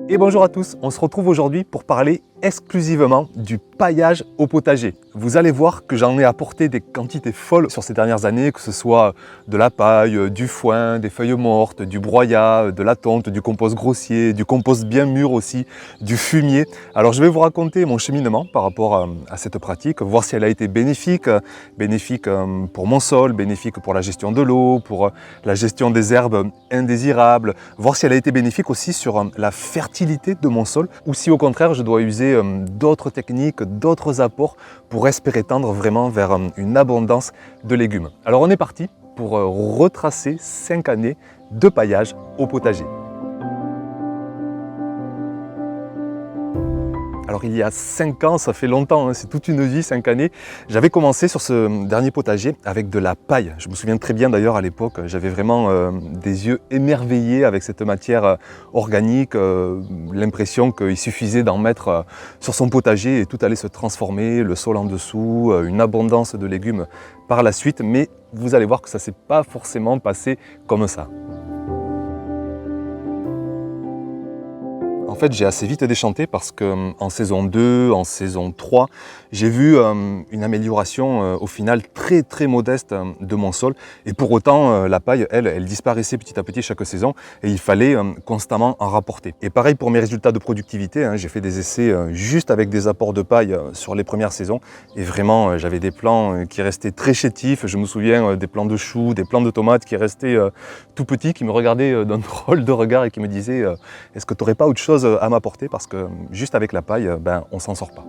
Et bonjour à tous, on se retrouve aujourd'hui pour parler exclusivement du paillage au potager. Vous allez voir que j'en ai apporté des quantités folles sur ces dernières années, que ce soit de la paille, du foin, des feuilles mortes, du broyat, de la tonte, du compost grossier, du compost bien mûr aussi, du fumier. Alors je vais vous raconter mon cheminement par rapport à cette pratique, voir si elle a été bénéfique, bénéfique pour mon sol, bénéfique pour la gestion de l'eau, pour la gestion des herbes indésirables, voir si elle a été bénéfique aussi sur la fertilité de mon sol, ou si au contraire je dois user d'autres techniques, d'autres apports pour espérer tendre vraiment vers une abondance de légumes. Alors on est parti pour retracer 5 années de paillage au potager. Alors il y a 5 ans, ça fait longtemps, hein, c'est toute une vie, 5 années. J'avais commencé sur ce dernier potager avec de la paille. Je me souviens très bien d'ailleurs à l'époque, j'avais vraiment des yeux émerveillés avec cette matière organique, l'impression qu'il suffisait d'en mettre sur son potager et tout allait se transformer, le sol en dessous, une abondance de légumes par la suite. Mais vous allez voir que ça ne s'est pas forcément passé comme ça. En fait, j'ai assez vite déchanté parce qu'en saison 2, en saison 3, j'ai vu une amélioration au final très modeste de mon sol. Et pour autant, la paille, elle disparaissait petit à petit chaque saison et il fallait constamment en rapporter. Et pareil pour mes résultats de productivité, hein, j'ai fait des essais juste avec des apports de paille sur les premières saisons. Et vraiment, j'avais des plants qui restaient très chétifs. Je me souviens des plants de choux, des plants de tomates qui restaient tout petits, qui me regardaient d'un drôle de regard et qui me disaient est-ce que tu n'aurais pas autre chose à m'apporter parce que juste avec la paille, on s'en sort pas.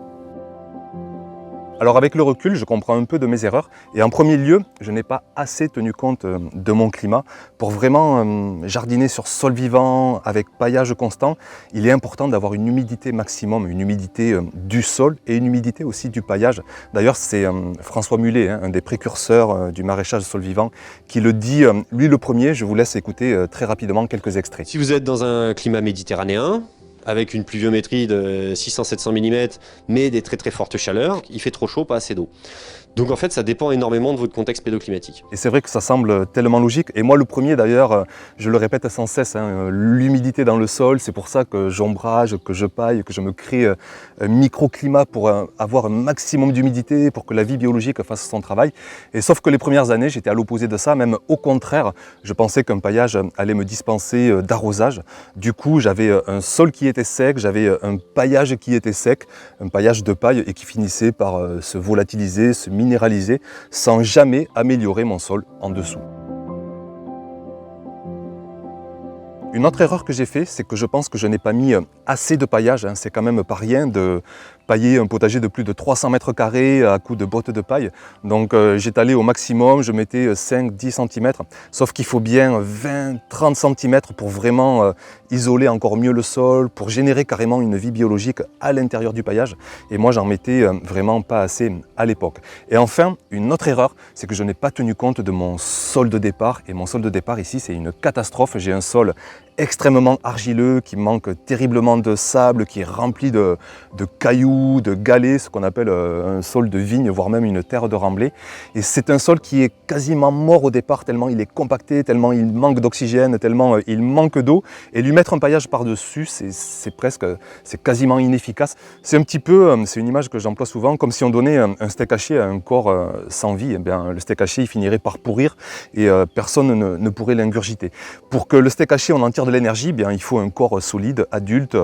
Alors avec le recul, je comprends un peu de mes erreurs et en premier lieu, je n'ai pas assez tenu compte de mon climat. Pour vraiment jardiner sur sol vivant, avec paillage constant, il est important d'avoir une humidité maximum, une humidité du sol et une humidité aussi du paillage. D'ailleurs, c'est François Mullet, un des précurseurs du maraîchage sol vivant, qui le dit, lui le premier. Je vous laisse écouter très rapidement quelques extraits. Si vous êtes dans un climat méditerranéen, avec une pluviométrie de 600-700 mm, mais des très fortes chaleurs, il fait trop chaud, pas assez d'eau. Donc en fait, ça dépend énormément de votre contexte pédoclimatique. Et c'est vrai que ça semble tellement logique. Et moi, le premier d'ailleurs, je le répète sans cesse, hein, l'humidité dans le sol, c'est pour ça que j'ombrage, que je paille, que je me crée un microclimat pour avoir un maximum d'humidité, pour que la vie biologique fasse son travail. Et sauf que les premières années, j'étais à l'opposé de ça, même au contraire, je pensais qu'un paillage allait me dispenser d'arrosage. Du coup, j'avais un sol qui était sec, j'avais un paillage qui était sec, un paillage de paille et qui finissait par se volatiliser, se minéraliser sans jamais améliorer mon sol en dessous. Une autre erreur que j'ai fait, c'est que je pense que je n'ai pas mis assez de paillage. C'est quand même pas rien de pailler un potager de plus de 300 mètres carrés à coups de bottes de paille. Donc j'étalais au maximum, je mettais 5-10 cm. Sauf qu'il faut bien 20-30 cm pour vraiment isoler encore mieux le sol, pour générer carrément une vie biologique à l'intérieur du paillage. Et moi, j'en mettais vraiment pas assez à l'époque. Et enfin, une autre erreur, c'est que je n'ai pas tenu compte de mon sol de départ. Et mon sol de départ ici, c'est une catastrophe. J'ai un sol extrêmement argileux, qui manque terriblement de sable, qui est rempli de cailloux, de galets, ce qu'on appelle un sol de vigne, voire même une terre de remblai. Et c'est un sol qui est quasiment mort au départ, tellement il est compacté, tellement il manque d'oxygène, tellement il manque d'eau. Et lui mettre un paillage par-dessus, c'est quasiment inefficace. C'est un petit peu, c'est une image que j'emploie souvent, comme si on donnait un steak haché à un corps sans vie. Eh bien, le steak haché, il finirait par pourrir et personne ne pourrait l'ingurgiter. Pour que le steak haché, on en tire de l'énergie, bien, il faut un corps solide, adulte,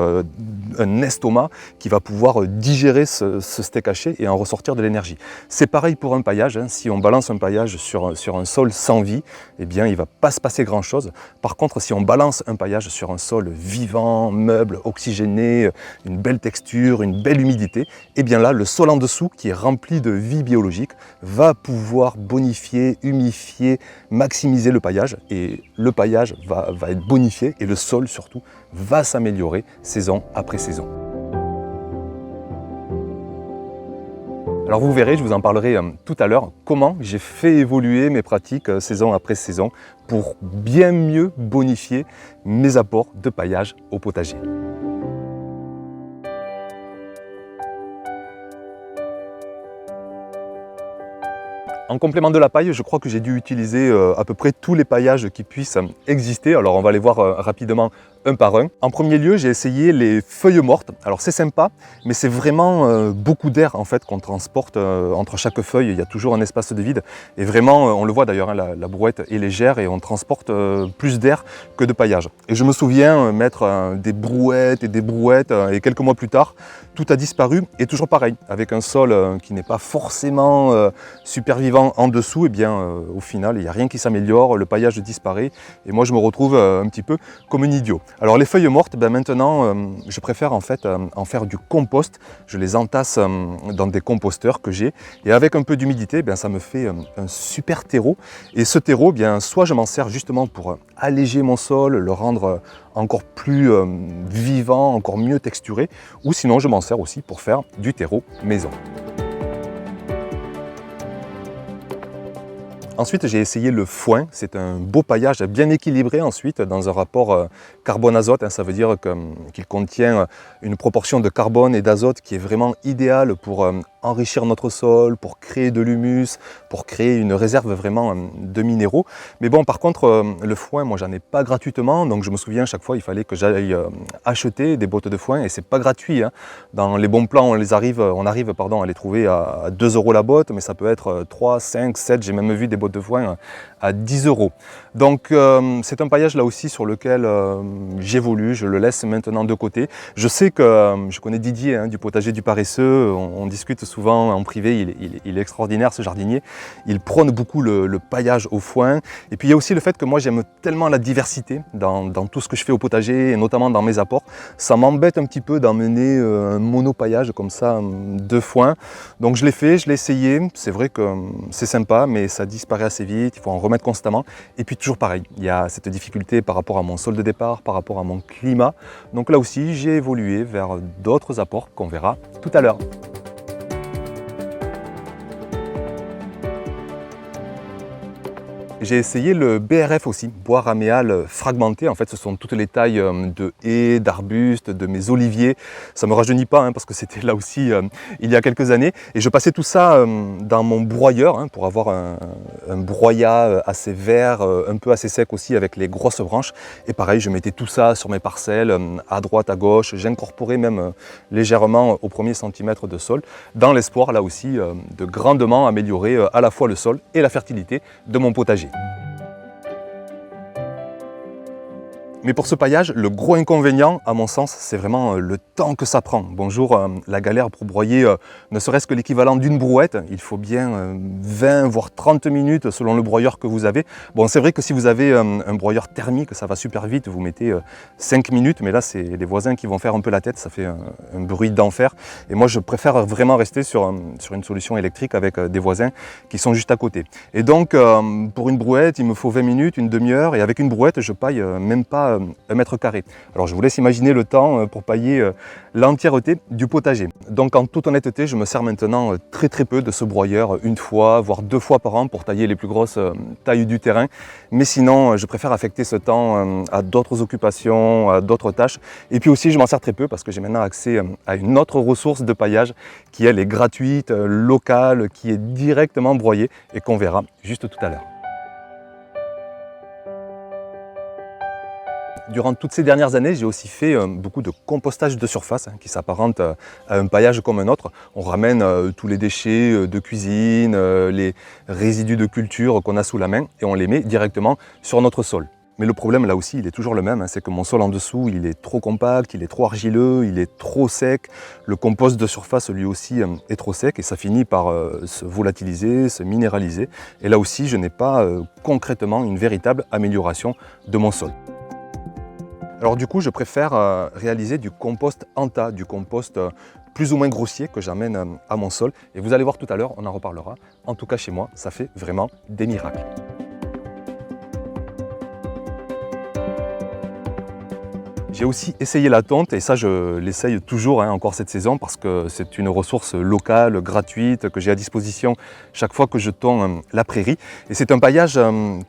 un estomac qui va pouvoir digérer ce steak haché et en ressortir de l'énergie. C'est pareil pour un paillage, hein. Si on balance un paillage sur un sol sans vie, eh bien, il ne va pas se passer grand-chose. Par contre, si on balance un paillage sur un sol vivant, meuble, oxygéné, une belle texture, une belle humidité, eh bien là, le sol en dessous, qui est rempli de vie biologique, va pouvoir bonifier, humifier, maximiser le paillage. Et le paillage va être bonifié et le sol surtout va s'améliorer saison après saison. Alors vous verrez, je vous en parlerai tout à l'heure, comment j'ai fait évoluer mes pratiques saison après saison pour bien mieux bonifier mes apports de paillage au potager. En complément de la paille, je crois que j'ai dû utiliser à peu près tous les paillages qui puissent exister. Alors on va les voir rapidement un par un. En premier lieu, j'ai essayé les feuilles mortes. Alors c'est sympa, mais c'est vraiment beaucoup d'air en fait qu'on transporte entre chaque feuille. Il y a toujours un espace de vide. Et vraiment, on le voit d'ailleurs, hein, la brouette est légère et on transporte plus d'air que de paillage. Et je me souviens mettre des brouettes et quelques mois plus tard, tout a disparu et toujours pareil, avec un sol qui n'est pas forcément super vivant en dessous, et bien au final il n'y a rien qui s'améliore, le paillage disparaît et moi je me retrouve un petit peu comme un idiot. Alors les feuilles mortes, maintenant je préfère en fait en faire du compost, je les entasse dans des composteurs que j'ai et avec un peu d'humidité, ça me fait un super terreau et ce terreau, soit je m'en sers justement pour alléger mon sol, le rendre encore plus vivant, encore mieux texturé, ou sinon je m'en sers aussi pour faire du terreau maison. Ensuite, j'ai essayé le foin. C'est un beau paillage bien équilibré ensuite dans un rapport carbone-azote. Ça veut dire qu'il contient une proportion de carbone et d'azote qui est vraiment idéale pour enrichir notre sol, pour créer de l'humus, pour créer une réserve vraiment de minéraux. Mais bon, par contre, le foin, moi, j'en ai pas gratuitement. Donc, je me souviens, chaque fois, il fallait que j'aille acheter des bottes de foin et c'est pas gratuit. Dans les bons plans, on arrive à les trouver à 2 € la botte, mais ça peut être 3, 5, 7. J'ai même vu des bottes de foin à 10 €. Donc c'est un paillage là aussi sur lequel j'évolue, je le laisse maintenant de côté. Je sais que je connais Didier du potager du paresseux, on discute souvent en privé, il est extraordinaire ce jardinier. Il prône beaucoup le paillage au foin. Et puis il y a aussi le fait que moi j'aime tellement la diversité dans tout ce que je fais au potager et notamment dans mes apports. Ça m'embête un petit peu d'emmener un monopaillage comme ça de foin. Donc je l'ai fait, je l'ai essayé, c'est vrai que c'est sympa mais ça disparaît assez vite, il faut en remettre constamment. Et puis toujours pareil, il y a cette difficulté par rapport à mon sol de départ, par rapport à mon climat. Donc là aussi, j'ai évolué vers d'autres apports qu'on verra tout à l'heure. J'ai essayé le BRF aussi, bois raméal fragmenté. En fait, ce sont toutes les tailles de haies, d'arbustes, de mes oliviers. Ça ne me rajeunit pas parce que c'était là aussi il y a quelques années. Et je passais tout ça dans mon broyeur pour avoir un broyat assez vert, un peu assez sec aussi avec les grosses branches. Et pareil, je mettais tout ça sur mes parcelles, à droite, à gauche. J'incorporais même légèrement au premier centimètre de sol, dans l'espoir là aussi de grandement améliorer à la fois le sol et la fertilité de mon potager. Mais pour ce paillage, le gros inconvénient, à mon sens, c'est vraiment le temps que ça prend. Bonjour, la galère pour broyer ne serait-ce que l'équivalent d'une brouette. Il faut bien 20 voire 30 minutes selon le broyeur que vous avez. Bon, c'est vrai que si vous avez un broyeur thermique, ça va super vite, vous mettez 5 minutes, mais là, c'est les voisins qui vont faire un peu la tête, ça fait un bruit d'enfer. Et moi, je préfère vraiment rester sur une solution électrique avec des voisins qui sont juste à côté. Et donc, pour une brouette, il me faut 20 minutes, une demi-heure, et avec une brouette, je paille même pas 1 mètre carré. Alors je vous laisse imaginer le temps pour pailler l'entièreté du potager. Donc en toute honnêteté, je me sers maintenant très peu de ce broyeur, une fois, voire 2 fois par an pour tailler les plus grosses tailles du terrain. Mais sinon, je préfère affecter ce temps à d'autres occupations, à d'autres tâches. Et puis aussi, je m'en sers très peu parce que j'ai maintenant accès à une autre ressource de paillage qui, elle, est gratuite, locale, qui est directement broyée et qu'on verra juste tout à l'heure. Durant toutes ces dernières années, j'ai aussi fait beaucoup de compostage de surface qui s'apparente à un paillage comme un autre. On ramène tous les déchets de cuisine, les résidus de culture qu'on a sous la main et on les met directement sur notre sol. Mais le problème là aussi, il est toujours le même, c'est que mon sol en dessous, il est trop compact, il est trop argileux, il est trop sec. Le compost de surface lui aussi est trop sec et ça finit par se volatiliser, se minéraliser. Et là aussi, je n'ai pas concrètement une véritable amélioration de mon sol. Alors du coup, je préfère réaliser du compost en tas, du compost plus ou moins grossier que j'amène à mon sol. Et vous allez voir tout à l'heure, on en reparlera. En tout cas chez moi, ça fait vraiment des miracles. J'ai aussi essayé la tonte et ça je l'essaye toujours encore cette saison parce que c'est une ressource locale, gratuite, que j'ai à disposition chaque fois que je tonds la prairie. Et c'est un paillage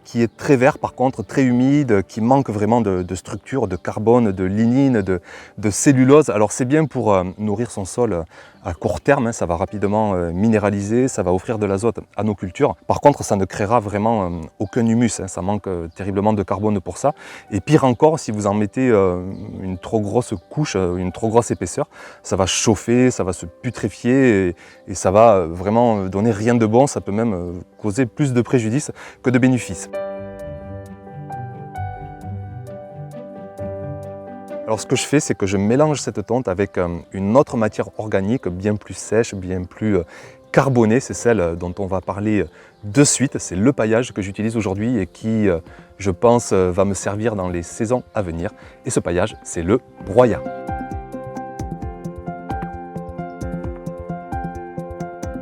qui est très vert par contre, très humide, qui manque vraiment de structure, de carbone, de lignine, de cellulose. Alors c'est bien pour nourrir son sol à court terme, hein, ça va rapidement minéraliser, ça va offrir de l'azote à nos cultures. Par contre, ça ne créera vraiment aucun humus, hein, ça manque terriblement de carbone pour ça. Et pire encore, si vous en mettez une trop grosse couche, une trop grosse épaisseur, ça va chauffer, ça va se putréfier et ça va vraiment donner rien de bon, ça peut même causer plus de préjudices que de bénéfices. Alors ce que je fais, c'est que je mélange cette tonte avec une autre matière organique bien plus sèche, bien plus carbonée. C'est celle dont on va parler de suite. C'est le paillage que j'utilise aujourd'hui et qui, je pense, va me servir dans les saisons à venir. Et ce paillage, c'est le broyat.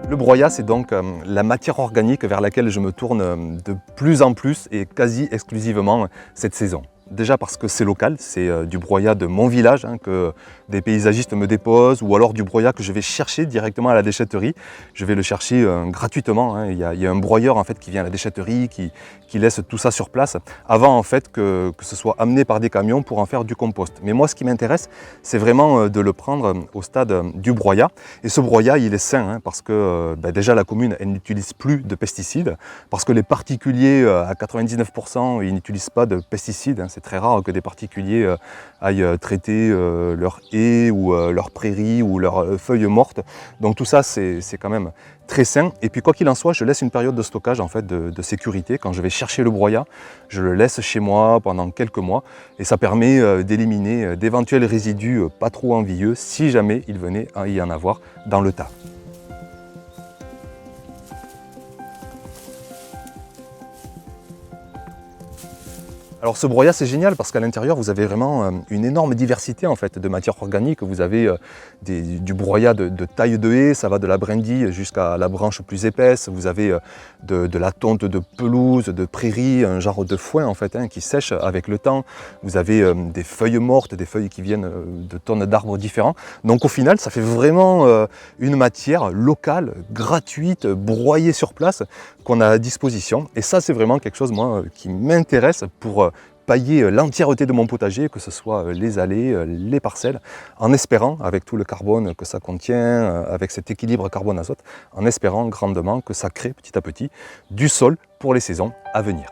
Le broyat, c'est donc la matière organique vers laquelle je me tourne de plus en plus et quasi exclusivement cette saison. Déjà parce que c'est local, c'est du broyat de mon village hein, que des paysagistes me déposent ou alors du broyat que je vais chercher directement à la déchetterie. Je vais le chercher gratuitement, hein. Il y a un broyeur en fait, qui vient à la déchetterie, qui laisse tout ça sur place avant en fait, que ce soit amené par des camions pour en faire du compost. Mais moi ce qui m'intéresse, c'est vraiment de le prendre au stade du broyat. Et ce broyat il est sain hein, parce que déjà la commune elle n'utilise plus de pesticides, parce que les particuliers à 99% ils n'utilisent pas de pesticides. Hein. C'est très rare que des particuliers aillent traiter leurs haies ou leurs prairies ou leurs feuilles mortes. Donc tout ça, c'est quand même très sain. Et puis quoi qu'il en soit, je laisse une période de stockage en fait, de sécurité. Quand je vais chercher le broyat, je le laisse chez moi pendant quelques mois. Et ça permet d'éliminer d'éventuels résidus pas trop envieux si jamais il venait à y en avoir dans le tas. Alors ce broyat c'est génial parce qu'à l'intérieur vous avez vraiment une énorme diversité en fait, de matières organiques. Vous avez du broyat de taille de haie, ça va de la brindille jusqu'à la branche plus épaisse. Vous avez de la tonte de pelouse, de prairie, un genre de foin en fait, hein, qui sèche avec le temps. Vous avez des feuilles mortes, des feuilles qui viennent de tonnes d'arbres différents. Donc au final ça fait vraiment une matière locale, gratuite, broyée sur place qu'on a à disposition. Et ça c'est vraiment quelque chose moi qui m'intéresse pour pailler l'entièreté de mon potager, que ce soit les allées, les parcelles, en espérant, avec tout le carbone que ça contient, avec cet équilibre carbone-azote, en espérant grandement que ça crée petit à petit du sol pour les saisons à venir.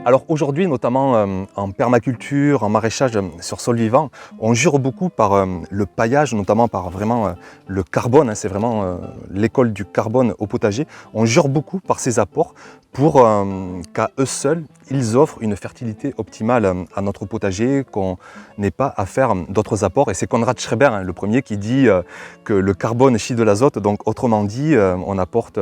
Alors aujourd'hui, notamment en permaculture, en maraîchage sur sol vivant, on jure beaucoup par le paillage, notamment par vraiment le carbone, hein, c'est vraiment l'école du carbone au potager. On jure beaucoup par ces apports pour qu'à eux seuls, ils offrent une fertilité optimale à notre potager, qu'on n'ait pas à faire d'autres apports. Et c'est Konrad Schreiber, hein, le premier, qui dit que le carbone chie de l'azote. Donc autrement dit, on apporte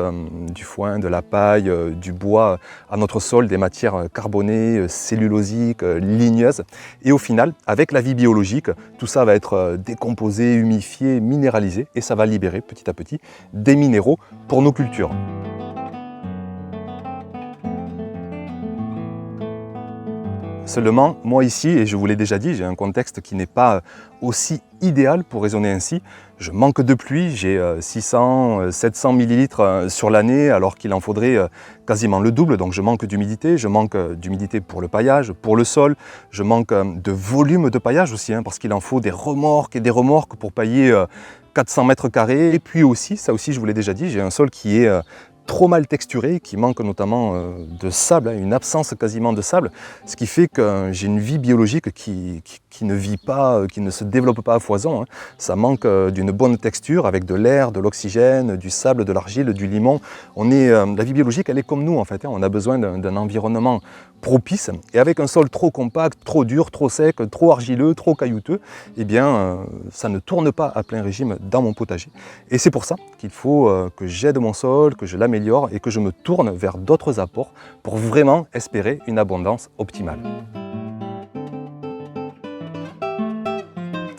du foin, de la paille, du bois à notre sol, des matières carbonées, cellulosiques, ligneuses. Et au final, avec la vie biologique, tout ça va être décomposé, humifié, minéralisé et ça va libérer petit à petit des minéraux pour nos cultures. Seulement, moi ici, et je vous l'ai déjà dit, j'ai un contexte qui n'est pas aussi idéal pour raisonner ainsi. Je manque de pluie, j'ai 600-700 millilitres sur l'année alors qu'il en faudrait quasiment le double. Donc je manque d'humidité pour le paillage, pour le sol. Je manque de volume de paillage aussi, hein, parce qu'il en faut des remorques et des remorques pour pailler 400 mètres carrés. Et puis aussi, ça aussi je vous l'ai déjà dit, j'ai un sol qui est trop mal texturé, qui manque notamment de sable, hein, une absence quasiment de sable, ce qui fait que j'ai une vie biologique qui ne vit pas, qui ne se développe pas à foison. Hein. Ça manque d'une bonne texture avec de l'air, de l'oxygène, du sable, de l'argile, du limon. La vie biologique, elle est comme nous en fait, hein. On a besoin d'un environnement propice et avec un sol trop compact, trop dur, trop sec, trop argileux, trop caillouteux, eh bien ça ne tourne pas à plein régime dans mon potager. Et c'est pour ça qu'il faut que j'aide mon sol, que je l'améliore et que je me tourne vers d'autres apports pour vraiment espérer une abondance optimale.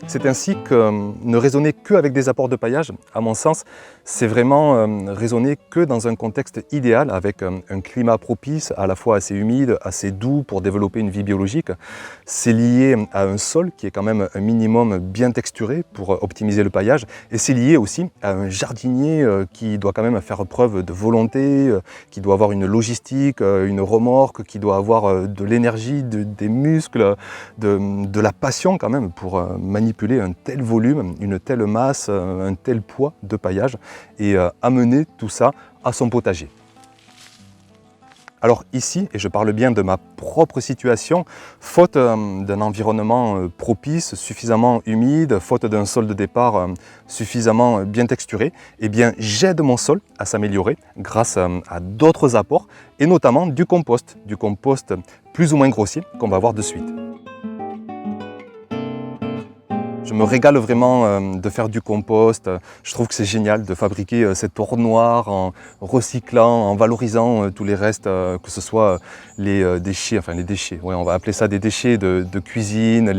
C'est ainsi que ne raisonner qu'avec des apports de paillage, à mon sens, c'est vraiment raisonner que dans un contexte idéal, avec un climat propice, à la fois assez humide, assez doux pour développer une vie biologique. C'est lié à un sol qui est quand même un minimum bien texturé pour optimiser le paillage. Et c'est lié aussi à un jardinier qui doit quand même faire preuve de volonté, qui doit avoir une logistique, une remorque, qui doit avoir de l'énergie, des muscles, de la passion quand même pour manipuler un tel volume, une telle masse, un tel poids de paillage et amener tout ça à son potager. Alors ici, et je parle bien de ma propre situation, faute d'un environnement propice, suffisamment humide, faute d'un sol de départ suffisamment bien texturé, eh bien j'aide mon sol à s'améliorer grâce à d'autres apports, et notamment du compost plus ou moins grossier qu'on va voir de suite. Je me régale vraiment de faire du compost. Je trouve que c'est génial de fabriquer cette ore noire en recyclant, en valorisant tous les restes, que ce soit les déchets, ouais, on va appeler ça des déchets de cuisine,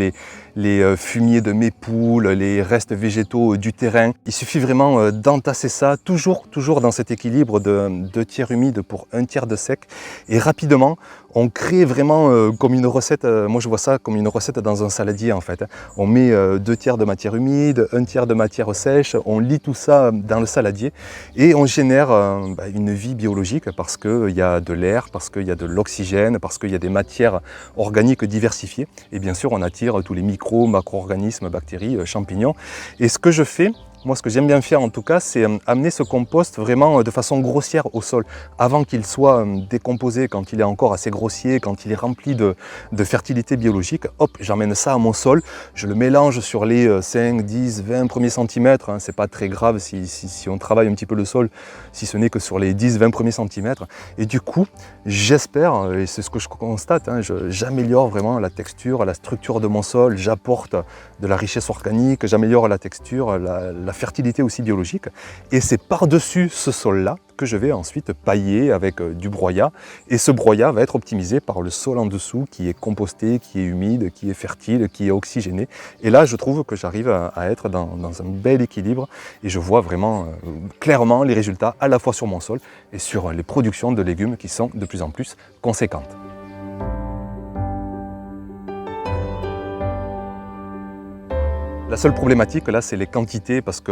les fumiers de mes poules, les restes végétaux du terrain. Il suffit vraiment d'entasser ça, toujours dans cet équilibre de 2 tiers humides pour 1 tiers de sec. Et rapidement, on crée vraiment comme une recette, moi je vois ça comme une recette dans un saladier en fait. On met 2 tiers de matière humide, 1 tiers de matière sèche, on lit tout ça dans le saladier et on génère une vie biologique parce qu'il y a de l'air, parce qu'il y a de l'oxygène, parce qu'il y a des matières organiques diversifiées. Et bien sûr, on attire tous les micros, macro-organismes, bactéries, champignons. Et ce que je fais, moi, ce que j'aime bien faire en tout cas, c'est amener ce compost vraiment de façon grossière au sol, avant qu'il soit décomposé, quand il est encore assez grossier, quand il est rempli de fertilité biologique. Hop, j'emmène ça à mon sol, je le mélange sur les 5, 10, 20 premiers centimètres. C'est pas très grave si on travaille un petit peu le sol, si ce n'est que sur les 10, 20 premiers centimètres. Et du coup, j'espère, et c'est ce que je constate, j'améliore vraiment la texture, la structure de mon sol, j'apporte de la richesse organique, j'améliore la texture, la fertilité aussi biologique. Et c'est par-dessus ce sol-là que je vais ensuite pailler avec du broyat. Et ce broyat va être optimisé par le sol en dessous qui est composté, qui est humide, qui est fertile, qui est oxygéné. Et là, je trouve que j'arrive à être dans un bel équilibre et je vois vraiment clairement les résultats à la fois sur mon sol et sur les productions de légumes qui sont de plus en plus conséquentes. La seule problématique là, c'est les quantités parce que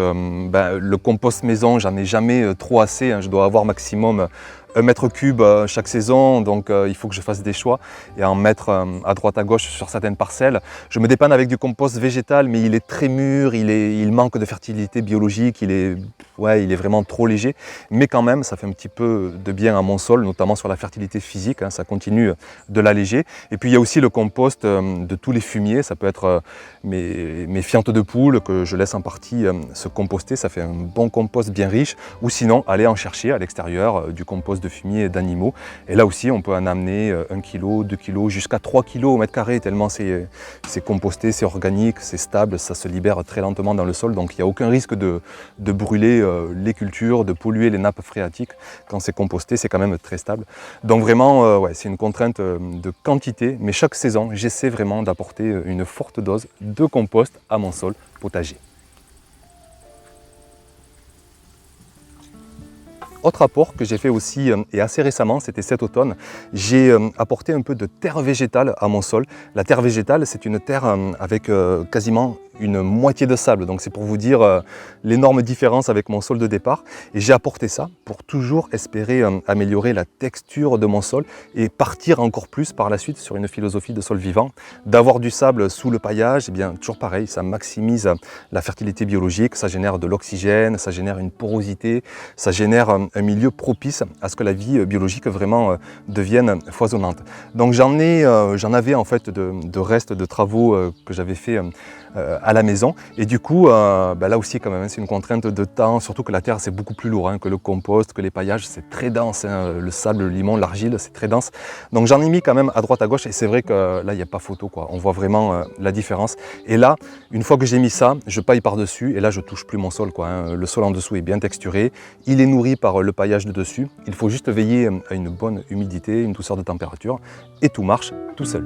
le compost maison, j'en ai jamais trop assez. Je dois avoir maximum 1 mètre cube chaque saison, donc il faut que je fasse des choix et en mettre à droite à gauche sur certaines parcelles. Je me dépanne avec du compost végétal, mais il est très mûr, il manque de fertilité biologique, il est vraiment trop léger, mais quand même ça fait un petit peu de bien à mon sol, notamment sur la fertilité physique, ça continue de l'alléger. Et puis il y a aussi le compost de tous les fumiers, ça peut être mes fientes de poules que je laisse en partie se composter, ça fait un bon compost bien riche, ou sinon aller en chercher à l'extérieur du compost de fumier d'animaux. Et là aussi, on peut en amener 1 kg, 2 kg, jusqu'à 3 kg au mètre carré, tellement c'est composté, c'est organique, c'est stable, ça se libère très lentement dans le sol, donc il n'y a aucun risque de brûler les cultures, de polluer les nappes phréatiques. Quand c'est composté, c'est quand même très stable. Donc vraiment, c'est une contrainte de quantité, mais chaque saison, j'essaie vraiment d'apporter une forte dose de compost à mon sol potager. Autre apport que j'ai fait aussi et assez récemment, c'était cet automne, j'ai apporté un peu de terre végétale à mon sol. La terre végétale, c'est une terre avec quasiment une moitié de sable, donc c'est pour vous dire l'énorme différence avec mon sol de départ. Et j'ai apporté ça pour toujours espérer améliorer la texture de mon sol et partir encore plus par la suite sur une philosophie de sol vivant. D'avoir du sable sous le paillage, et bien toujours pareil, ça maximise la fertilité biologique, ça génère de l'oxygène, ça génère une porosité, ça génère un milieu propice à ce que la vie biologique vraiment devienne foisonnante. Donc j'en avais en fait de restes de travaux que j'avais fait à la maison, et du coup là aussi quand même c'est une contrainte de temps, surtout que la terre c'est beaucoup plus lourd que le compost, que les paillages, c'est très dense, le sable, le limon, l'argile, c'est très dense, donc j'en ai mis quand même à droite à gauche, et c'est vrai que là il n'y a pas photo quoi, on voit vraiment la différence. Et là, une fois que j'ai mis ça, je paille par dessus et là je touche plus mon sol quoi, le sol en dessous est bien texturé, il est nourri par le paillage de dessus, il faut juste veiller à une bonne humidité, une douceur de température, et tout marche tout seul.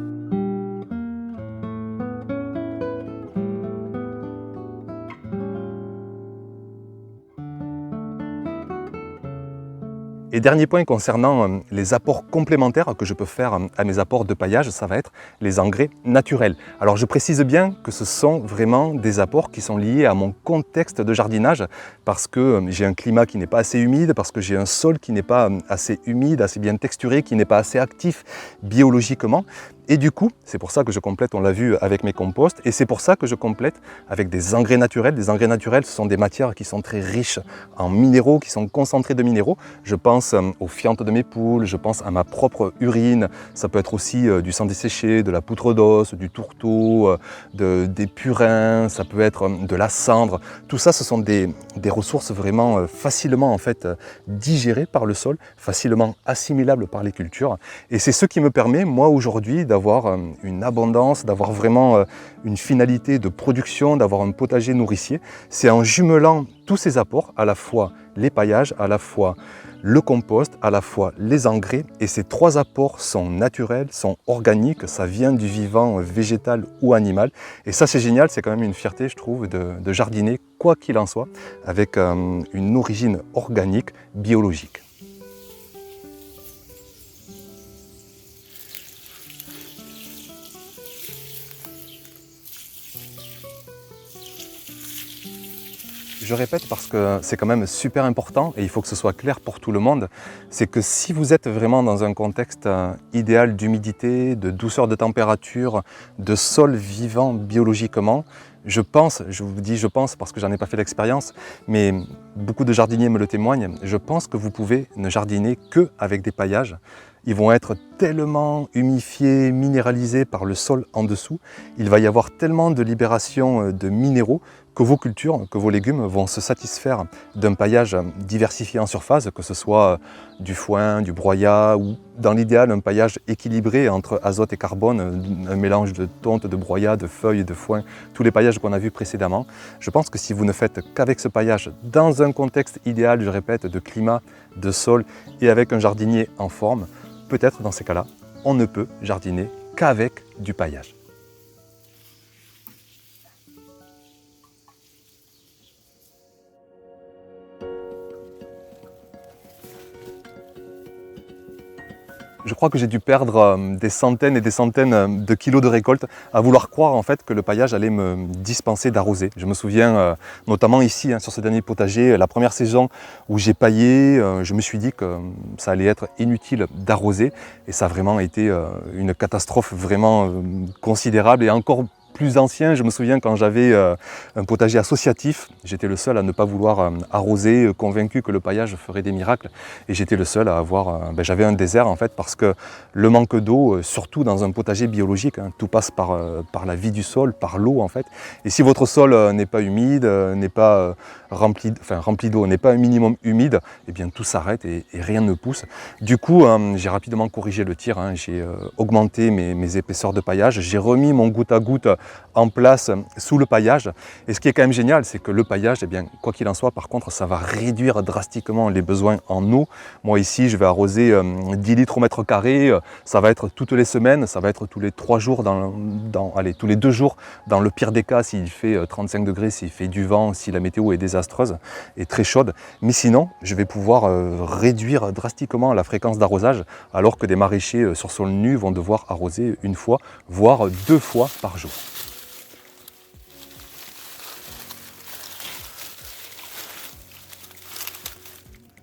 Et dernier point concernant les apports complémentaires que je peux faire à mes apports de paillage, ça va être les engrais naturels. Alors je précise bien que ce sont vraiment des apports qui sont liés à mon contexte de jardinage parce que j'ai un climat qui n'est pas assez humide, parce que j'ai un sol qui n'est pas assez humide, assez bien texturé, qui n'est pas assez actif biologiquement. Et du coup, c'est pour ça que je complète, on l'a vu, avec mes composts, et c'est pour ça que je complète avec des engrais naturels. Des engrais naturels, ce sont des matières qui sont très riches en minéraux, qui sont concentrés de minéraux. Je pense aux fientes de mes poules, je pense à ma propre urine, ça peut être aussi du sang desséché, de la poutre d'os, du tourteau, des purins, ça peut être de la cendre. Tout ça, ce sont des ressources vraiment facilement en fait digérées par le sol, facilement assimilables par les cultures. Et c'est ce qui me permet, moi aujourd'hui, d'avoir une abondance, d'avoir vraiment une finalité de production, d'avoir un potager nourricier. C'est en jumelant tous ces apports, à la fois les paillages, à la fois le compost, à la fois les engrais. Et ces trois apports sont naturels, sont organiques, ça vient du vivant végétal ou animal. Et ça c'est génial, c'est quand même une fierté je trouve de jardiner, quoi qu'il en soit, avec une origine organique, biologique. Je répète parce que c'est quand même super important et il faut que ce soit clair pour tout le monde, c'est que si vous êtes vraiment dans un contexte idéal d'humidité, de douceur de température, de sol vivant biologiquement, je pense, je vous dis je pense parce que j'en ai pas fait l'expérience, mais beaucoup de jardiniers me le témoignent, je pense que vous pouvez ne jardiner que avec des paillages. Ils vont être tellement humifiés, minéralisés par le sol en dessous, il va y avoir tellement de libération de minéraux que vos cultures, que vos légumes vont se satisfaire d'un paillage diversifié en surface, que ce soit du foin, du broyat ou dans l'idéal un paillage équilibré entre azote et carbone, un mélange de tonte, de broyat, de feuilles, de foin, tous les paillages qu'on a vus précédemment. Je pense que si vous ne faites qu'avec ce paillage dans un contexte idéal, je répète, de climat, de sol et avec un jardinier en forme, peut-être dans ces cas-là, on ne peut jardiner qu'avec du paillage. Je crois que j'ai dû perdre des centaines et des centaines de kilos de récolte à vouloir croire en fait que le paillage allait me dispenser d'arroser. Je me souviens notamment ici sur ce dernier potager, la première saison où j'ai paillé, je me suis dit que ça allait être inutile d'arroser et ça a vraiment été une catastrophe vraiment considérable et encore plus ancien, je me souviens quand j'avais un potager associatif, j'étais le seul à ne pas vouloir arroser, convaincu que le paillage ferait des miracles. Et j'étais le seul à avoir, j'avais un désert en fait parce que le manque d'eau, surtout dans un potager biologique, tout passe par la vie du sol, par l'eau en fait. Et si votre sol n'est pas humide, n'est pas rempli d'eau, n'est pas un minimum humide, eh bien tout s'arrête et rien ne pousse. Du coup, j'ai rapidement corrigé le tir, j'ai augmenté mes épaisseurs de paillage, j'ai remis mon goutte à goutte en place sous le paillage. Et ce qui est quand même génial, c'est que le paillage, eh bien, quoi qu'il en soit, par contre, ça va réduire drastiquement les besoins en eau. Moi ici, je vais arroser 10 litres au mètre carré, ça va être toutes les semaines, ça va être tous les 3 jours, allez, tous les 2 jours, dans le pire des cas, s'il fait 35 degrés, s'il fait du vent, si la météo est désastreuse et très chaude. Mais sinon, je vais pouvoir réduire drastiquement la fréquence d'arrosage, alors que des maraîchers sur sol nu vont devoir arroser 1 fois, voire 2 fois par jour.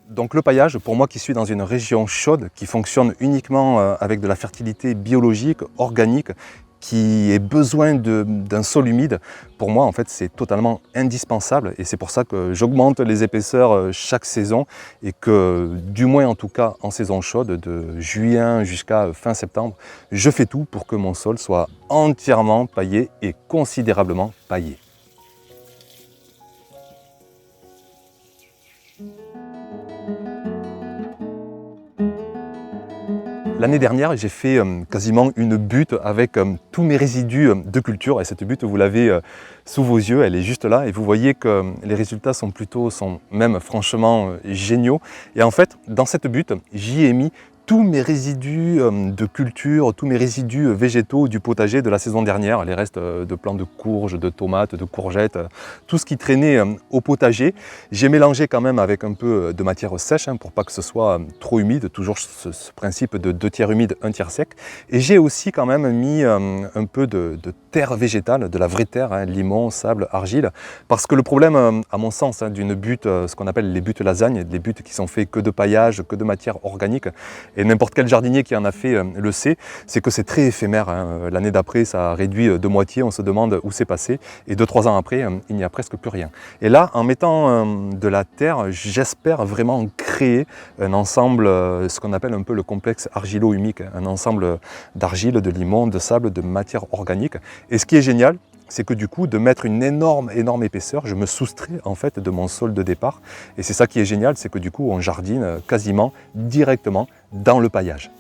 Donc le paillage, pour moi qui suis dans une région chaude, qui fonctionne uniquement avec de la fertilité biologique, organique, qui ait besoin d'un sol humide, pour moi en fait c'est totalement indispensable et c'est pour ça que j'augmente les épaisseurs chaque saison et que du moins en tout cas en saison chaude, de juillet jusqu'à fin septembre, je fais tout pour que mon sol soit entièrement paillé et considérablement paillé. L'année dernière, j'ai fait quasiment une butte avec tous mes résidus de culture et cette butte, vous l'avez sous vos yeux, elle est juste là et vous voyez que les résultats sont même franchement géniaux. Et en fait, dans cette butte, j'y ai mis tous mes résidus de culture, tous mes résidus végétaux du potager de la saison dernière, les restes de plants de courges, de tomates, de courgettes, tout ce qui traînait au potager. J'ai mélangé quand même avec un peu de matière sèche pour pas que ce soit trop humide, toujours ce principe de 2 tiers humide, 1 tiers sec. Et j'ai aussi quand même mis un peu de terre végétale, de la vraie terre, limon, sable, argile, parce que le problème, à mon sens, d'une butte, ce qu'on appelle les buttes lasagne, des buttes qui sont faites que de paillage, que de matière organique, et n'importe quel jardinier qui en a fait le sait, c'est que c'est très éphémère. L'année d'après, ça a réduit de moitié, on se demande où c'est passé, et 2-3 ans après, il n'y a presque plus rien. Et là, en mettant de la terre, j'espère vraiment créer un ensemble, ce qu'on appelle un peu le complexe argilo-humique, un ensemble d'argile, de limon, de sable, de matière organique. Et ce qui est génial, c'est que du coup, de mettre une énorme épaisseur, je me soustrais en fait de mon sol de départ. Et c'est ça qui est génial, c'est que du coup, on jardine quasiment directement dans le paillage.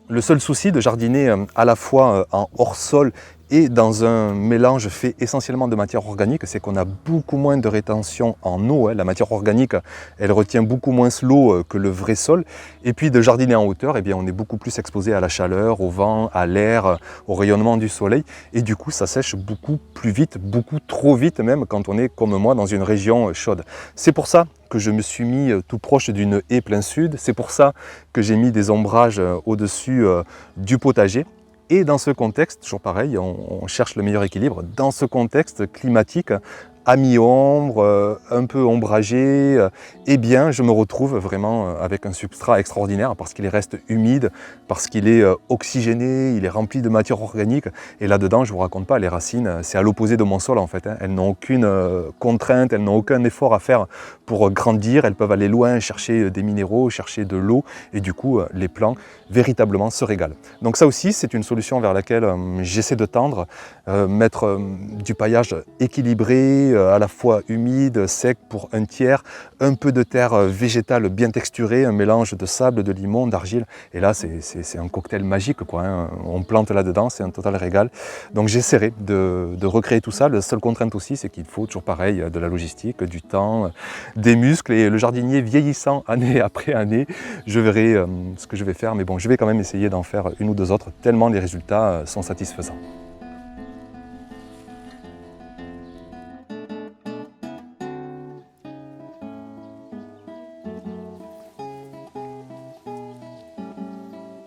Le seul souci de jardiner à la fois en hors-sol et dans un mélange fait essentiellement de matière organique, c'est qu'on a beaucoup moins de rétention en eau. La matière organique, elle retient beaucoup moins l'eau que le vrai sol. Et puis de jardiner en hauteur, eh bien, on est beaucoup plus exposé à la chaleur, au vent, à l'air, au rayonnement du soleil. Et du coup, ça sèche beaucoup plus vite, beaucoup trop vite même quand on est comme moi dans une région chaude. C'est pour ça que je me suis mis tout proche d'une haie plein sud. C'est pour ça que j'ai mis des ombrages au-dessus du potager. Et dans ce contexte, toujours pareil, on cherche le meilleur équilibre. Dans ce contexte climatique, à mi-ombre, un peu ombragé, eh bien je me retrouve vraiment avec un substrat extraordinaire parce qu'il reste humide, parce qu'il est oxygéné, il est rempli de matière organique. Et là-dedans, je ne vous raconte pas, les racines, c'est à l'opposé de mon sol en fait. Elles n'ont aucune contrainte, elles n'ont aucun effort à faire pour grandir. Elles peuvent aller loin, chercher des minéraux, chercher de l'eau. Et du coup, les plants véritablement se régalent. Donc ça aussi, c'est une solution vers laquelle j'essaie de tendre, mettre du paillage équilibré, à la fois humide, sec pour 1 tiers, un peu de terre végétale bien texturée, un mélange de sable, de limon, d'argile. Et là, c'est un cocktail magique, quoi. On plante là-dedans, c'est un total régal. Donc j'essaierai de recréer tout ça. La seule contrainte aussi, c'est qu'il faut toujours pareil, de la logistique, du temps, des muscles. Et le jardinier vieillissant année après année, je verrai ce que je vais faire. Mais bon, je vais quand même essayer d'en faire 1 ou 2 autres, tellement les résultats sont satisfaisants.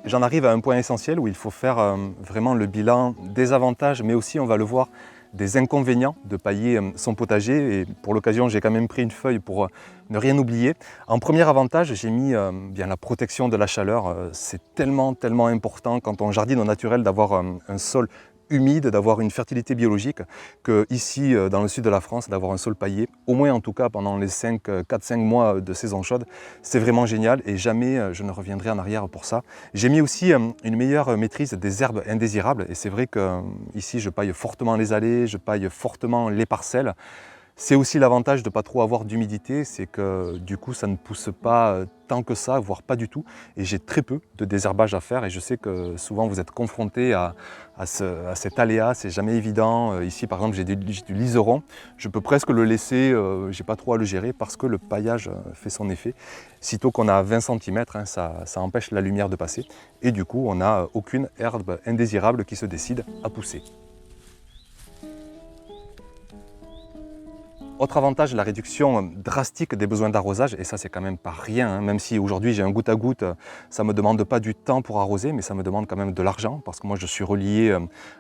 J'en arrive à un point essentiel où il faut faire vraiment le bilan des avantages, mais aussi, on va le voir, des inconvénients de pailler son potager. Et pour l'occasion, j'ai quand même pris une feuille pour ne rien oublier. En premier avantage, j'ai mis bien la protection de la chaleur. C'est tellement important quand on jardine au naturel d'avoir un sol humide, d'avoir une fertilité biologique, que ici, dans le sud de la France, d'avoir un sol paillé, au moins en tout cas pendant les 4-5 mois de saison chaude, c'est vraiment génial et jamais je ne reviendrai en arrière pour ça. J'ai mis aussi une meilleure maîtrise des herbes indésirables et c'est vrai que ici je paille fortement les allées, je paille fortement les parcelles. C'est aussi l'avantage de ne pas trop avoir d'humidité, c'est que du coup ça ne pousse pas tant que ça, voire pas du tout. Et j'ai très peu de désherbage à faire et je sais que souvent vous êtes confrontés à cet aléa, c'est jamais évident. Ici par exemple j'ai du liseron, je peux presque le laisser, j'ai pas trop à le gérer parce que le paillage fait son effet. Sitôt qu'on a 20 cm, ça empêche la lumière de passer et du coup on n'a aucune herbe indésirable qui se décide à pousser. Autre avantage, la réduction drastique des besoins d'arrosage, et ça c'est quand même pas rien, même si aujourd'hui j'ai un goutte à goutte, ça ne me demande pas du temps pour arroser, mais ça me demande quand même de l'argent, parce que moi je suis relié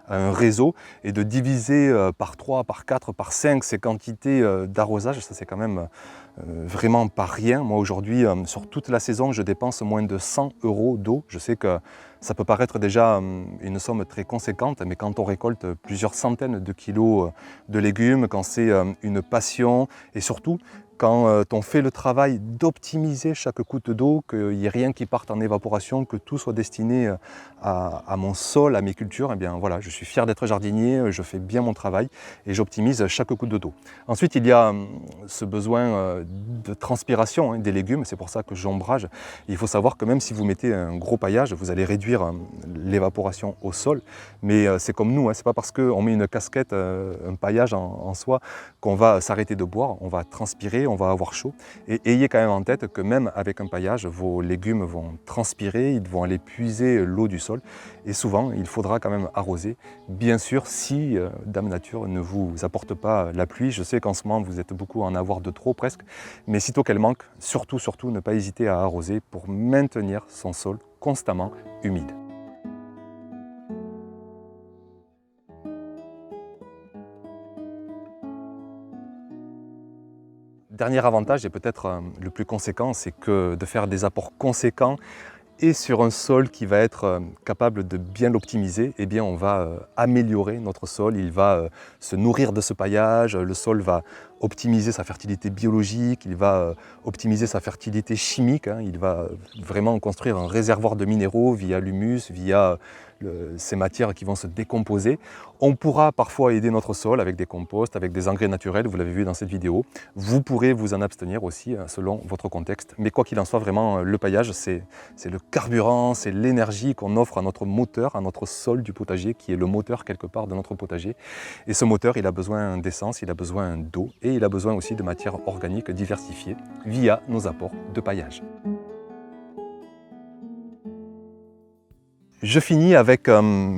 à un réseau, et de diviser par 3, par 4, par 5 ces quantités d'arrosage, ça c'est quand même vraiment pas rien. Moi aujourd'hui, sur toute la saison, je dépense moins de 100 € d'eau. Je sais que ça peut paraître déjà une somme très conséquente, mais quand on récolte plusieurs centaines de kilos de légumes, quand c'est une passion et surtout quand on fait le travail d'optimiser chaque goutte d'eau, qu'il n'y ait rien qui parte en évaporation, que tout soit destiné à mon sol, à mes cultures, eh bien voilà, je suis fier d'être jardinier, je fais bien mon travail et j'optimise chaque goutte d'eau. Ensuite, il y a ce besoin de transpiration des légumes, c'est pour ça que j'ombrage. Il faut savoir que même si vous mettez un gros paillage, vous allez réduire l'évaporation au sol, mais c'est comme nous, c'est pas parce qu'on met une casquette, un paillage en soi, qu'on va s'arrêter de boire, on va transpirer, on va avoir chaud. Et ayez quand même en tête que même avec un paillage, vos légumes vont transpirer, ils vont aller puiser l'eau du sol. Et souvent, il faudra quand même arroser. Bien sûr, si Dame Nature ne vous apporte pas la pluie, je sais qu'en ce moment, vous êtes beaucoup à en avoir de trop presque, mais sitôt qu'elle manque, surtout, ne pas hésiter à arroser pour maintenir son sol constamment humide. Dernier avantage et peut-être le plus conséquent, c'est que de faire des apports conséquents et sur un sol qui va être capable de bien l'optimiser, eh bien on va améliorer notre sol, il va se nourrir de ce paillage, le sol va optimiser sa fertilité biologique, il va optimiser sa fertilité chimique, hein, il va vraiment construire un réservoir de minéraux via l'humus, via ces matières qui vont se décomposer. On pourra parfois aider notre sol avec des composts, avec des engrais naturels, vous l'avez vu dans cette vidéo. Vous pourrez vous en abstenir aussi selon votre contexte. Mais quoi qu'il en soit, vraiment, le paillage, c'est le carburant, c'est l'énergie qu'on offre à notre moteur, à notre sol du potager, qui est le moteur quelque part de notre potager. Et ce moteur, il a besoin d'essence, il a besoin d'eau et il a besoin aussi de matières organiques diversifiées via nos apports de paillage. Je finis avec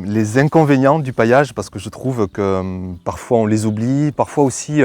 les inconvénients du paillage parce que je trouve que parfois on les oublie, parfois aussi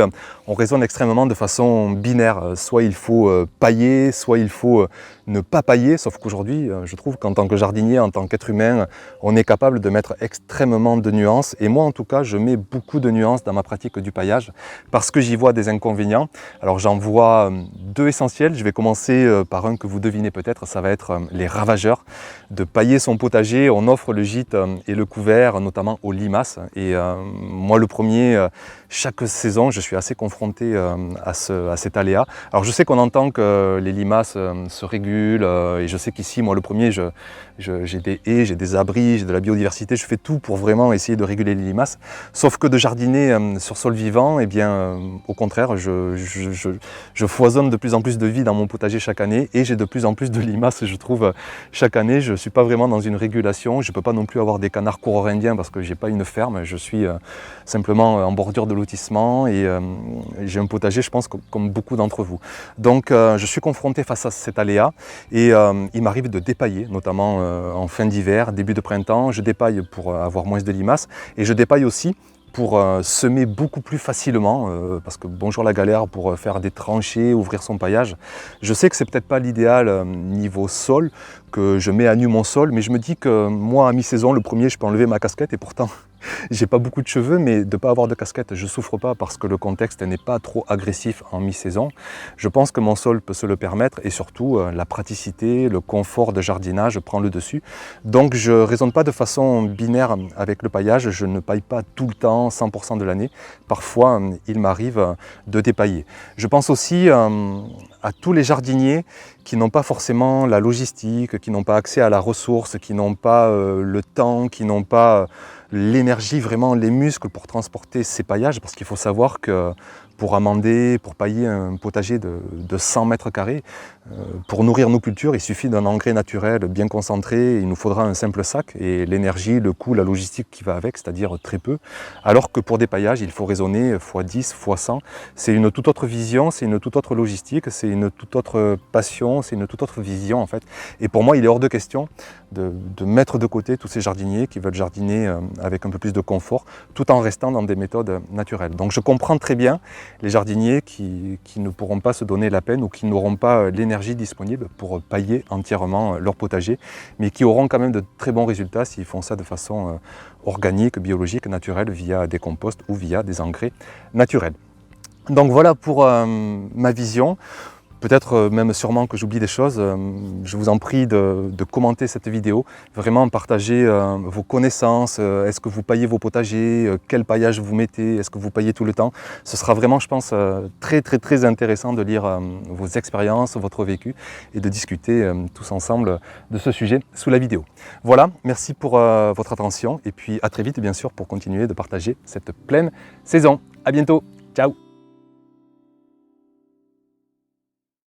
on raisonne extrêmement de façon binaire. Soit il faut pailler, soit il faut ne pas pailler, sauf qu'aujourd'hui je trouve qu'en tant que jardinier, en tant qu'être humain, on est capable de mettre extrêmement de nuances. Et moi en tout cas, je mets beaucoup de nuances dans ma pratique du paillage parce que j'y vois des inconvénients. Alors j'en vois deux essentiels. Je vais commencer par un que vous devinez peut-être, ça va être les ravageurs. De pailler son potager, on offre le gîte et le couvert, notamment aux limaces. Et moi, le premier, chaque saison, je suis assez confronté à cet aléa. Alors, je sais qu'on entend que les limaces se régulent, et je sais qu'ici, moi, le premier, j'ai des haies, j'ai des abris, j'ai de la biodiversité. Je fais tout pour vraiment essayer de réguler les limaces. Sauf que de jardiner sur sol vivant, eh bien, au contraire, je foisonne de plus en plus de vie dans mon potager chaque année, et j'ai de plus en plus de limaces, je trouve, chaque année. Je ne suis pas vraiment dans une régulation, je ne peux pas non plus avoir des canards coureurs indiens parce que je n'ai pas une ferme, je suis simplement en bordure de lotissement et j'ai un potager, je pense, comme beaucoup d'entre vous. Donc je suis confronté face à cet aléa et il m'arrive de dépailler, notamment en fin d'hiver, début de printemps, je dépaille pour avoir moins de limaces et je dépaille aussi pour semer beaucoup plus facilement, parce que bonjour la galère pour faire des tranchées, ouvrir son paillage. Je sais que c'est peut-être pas l'idéal niveau sol, que je mets à nu mon sol, mais je me dis que moi à mi-saison, le premier, je peux enlever ma casquette et pourtant j'ai pas beaucoup de cheveux, mais de ne pas avoir de casquette, je souffre pas parce que le contexte n'est pas trop agressif en mi-saison. Je pense que mon sol peut se le permettre et surtout la praticité, le confort de jardinage prend le dessus. Donc je ne raisonne pas de façon binaire avec le paillage, je ne paille pas tout le temps, 100% de l'année. Parfois, il m'arrive de dépailler. Je pense aussi à tous les jardiniers qui n'ont pas forcément la logistique, qui n'ont pas accès à la ressource, qui n'ont pas le temps, qui n'ont pas l'énergie, vraiment les muscles pour transporter ces paillages, parce qu'il faut savoir que pour amender, pour pailler un potager de 100 mètres carrés, pour nourrir nos cultures, il suffit d'un engrais naturel bien concentré, il nous faudra un simple sac et l'énergie, le coût, la logistique qui va avec, c'est-à-dire très peu. Alors que pour des paillages, il faut raisonner x10, x100. C'est une toute autre vision, c'est une toute autre logistique, c'est une toute autre passion, c'est une toute autre vision en fait. Et pour moi, il est hors de question de mettre de côté tous ces jardiniers qui veulent jardiner avec un peu plus de confort, tout en restant dans des méthodes naturelles. Donc je comprends très bien les jardiniers qui ne pourront pas se donner la peine ou qui n'auront pas l'énergie disponible pour pailler entièrement leur potager, mais qui auront quand même de très bons résultats s'ils font ça de façon organique, biologique, naturelle, via des composts ou via des engrais naturels. Donc voilà pour ma vision. Peut-être même sûrement que j'oublie des choses, je vous en prie de commenter cette vidéo, vraiment partager vos connaissances, est-ce que vous paillez vos potagers, quel paillage vous mettez, est-ce que vous paillez tout le temps. Ce sera vraiment, je pense, très intéressant de lire vos expériences, votre vécu et de discuter tous ensemble de ce sujet sous la vidéo. Voilà, merci pour votre attention et puis à très vite bien sûr pour continuer de partager cette pleine saison. À bientôt, ciao.